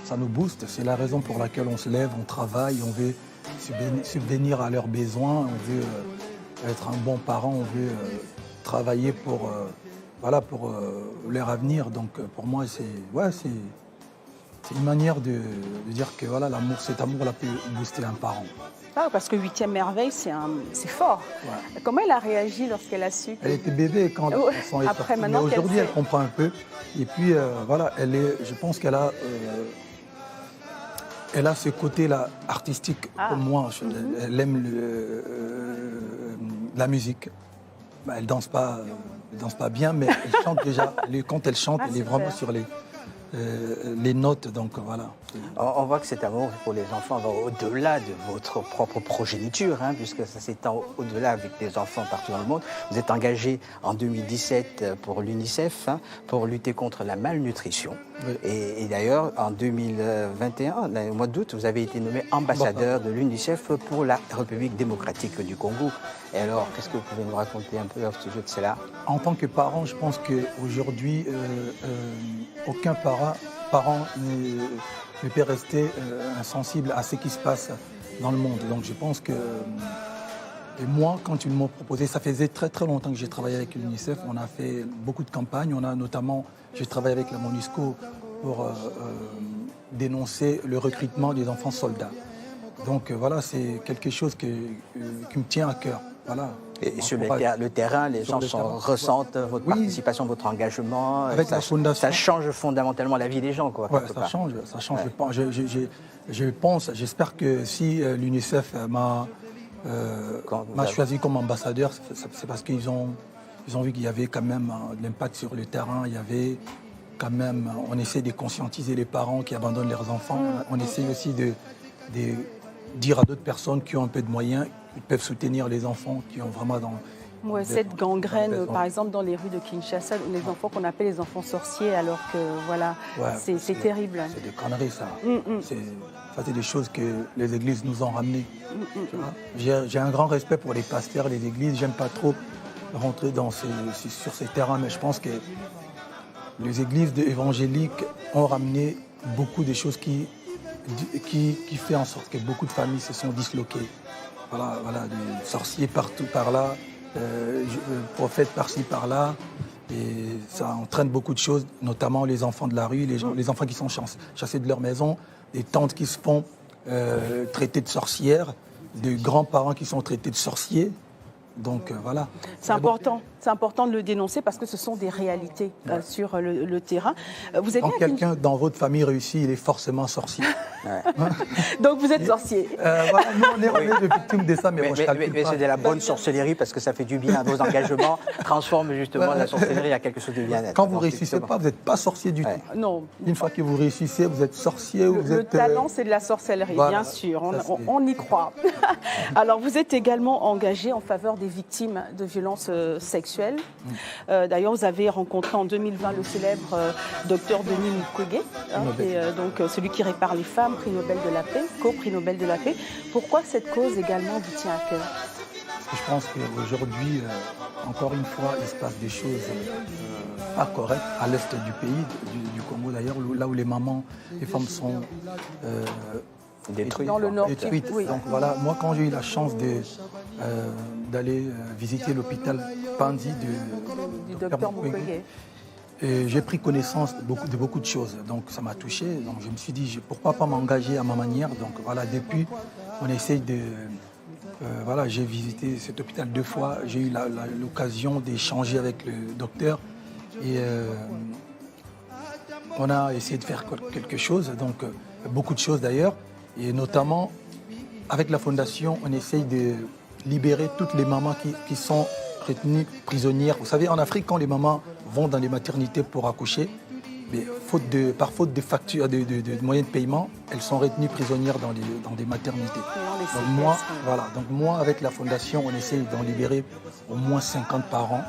ça nous booste. C'est la raison pour laquelle on se lève, on travaille, on veut subvenir à leurs besoins, on veut être un bon parent, on veut travailler pour, pour leur avenir. Donc pour moi, c'est une manière de dire que voilà, cet amour-là peut booster un parent. Ah, parce que 8e merveille, c'est fort. Ouais. Comment elle a réagi lorsqu'elle a su que... Elle était bébé quand la chanson est sortie, mais aujourd'hui, elle comprend un peu. Et puis, je pense qu'elle a ce côté-là artistique comme moi. Elle aime la musique. Elle danse pas bien, mais elle chante déjà. Quand elle chante, elle est vraiment sur les notes, donc voilà. On voit que cet amour pour les enfants va au-delà de votre propre progéniture, puisque ça s'étend au-delà avec des enfants partout dans le monde. Vous êtes engagé en 2017 pour l'UNICEF, pour lutter contre la malnutrition. Oui. Et d'ailleurs, en 2021, au mois d'août, vous avez été nommé ambassadeur de l'UNICEF pour la République démocratique du Congo. Et alors, qu'est-ce que vous pouvez nous raconter un peu au sujet de cela? En tant que parent, je pense qu'aujourd'hui, aucun parent ne peut rester insensible à ce qui se passe dans le monde. Donc je pense que... Et moi, quand ils m'ont proposé, ça faisait très très longtemps que j'ai travaillé avec l'UNICEF. On a fait beaucoup de campagnes. J'ai travaillé avec la MONUSCO pour dénoncer le recrutement des enfants soldats. Donc voilà, c'est quelque chose qui me tient à cœur. Voilà. Et sur le terrain, les gens ressentent votre participation, votre engagement. Avec la fondation. Ça change fondamentalement la vie des gens, quoi. Ouais, ça change. Ouais. J'espère que si l'UNICEF m'a choisi comme ambassadeur, c'est parce qu'ils ont vu qu'il y avait quand même de l'impact sur le terrain. Il y avait quand même, on essaie de conscientiser les parents qui abandonnent leurs enfants. On essaie aussi de dire à d'autres personnes qui ont un peu de moyens, ils peuvent soutenir les enfants qui ont vraiment cette gangrène, par exemple, dans les rues de Kinshasa, les enfants qu'on appelle les enfants sorciers, alors que voilà, c'est terrible. C'est des conneries, ça. Ça, c'est des choses que les églises nous ont ramenées. J'ai un grand respect pour les pasteurs, les églises. J'aime pas trop rentrer sur ces terrains, mais je pense que les églises évangéliques ont ramené beaucoup de choses qui fait en sorte que beaucoup de familles se sont disloquées. Voilà, des sorciers partout par là, prophètes par-ci par-là, et ça entraîne beaucoup de choses, notamment les enfants de la rue, les enfants qui sont chassés de leur maison, des tantes qui se font traiter de sorcières, des grands-parents qui sont traités de sorciers. Donc voilà. C'est important de le dénoncer parce que ce sont des réalités sur le terrain. Quand quelqu'un dans votre famille réussit, il est forcément sorcier. Donc vous êtes sorcier. Nous on est des victimes de ça, mais c'est de la bonne sorcellerie parce que ça fait du bien à vos engagements, transforme justement la sorcellerie à quelque chose de bien-être. Quand vous ne réussissez pas, vous n'êtes pas sorcier du tout. Non. Une fois que vous réussissez, vous êtes sorcier. Le talent, c'est de la sorcellerie, bien sûr. On y croit. Alors vous êtes également engagé en faveur des victimes de violences sexuelles. D'ailleurs, vous avez rencontré en 2020 le célèbre docteur Denis Mukwege, donc celui qui répare les femmes, prix Nobel de la paix, co-prix Nobel de la paix. Pourquoi cette cause également vous tient à cœur? Parce que je pense qu'aujourd'hui, encore une fois, il se passe des choses pas correctes à l'est du pays, du Congo d'ailleurs, là où les mamans, les femmes sont détruites. Dans le nord. Détruites. Oui. Donc voilà, moi quand j'ai eu la chance d'aller visiter l'hôpital Panzi du docteur Mukwege, j'ai pris connaissance de beaucoup de choses. Donc ça m'a touché. Donc je me suis dit, pourquoi pas m'engager à ma manière. Donc voilà, depuis, on essaye de... j'ai visité cet hôpital 2 fois. J'ai eu l'occasion d'échanger avec le docteur. Et on a essayé de faire quelque chose. Donc beaucoup de choses d'ailleurs. Et notamment, avec la fondation, on essaye de libérer toutes les mamans qui sont retenues prisonnières. Vous savez, en Afrique, quand les mamans vont dans les maternités pour accoucher, mais par faute de factures, de moyens de paiement, elles sont retenues prisonnières dans des maternités. Donc moi, avec la fondation, on essaye d'en libérer au moins 50 par an.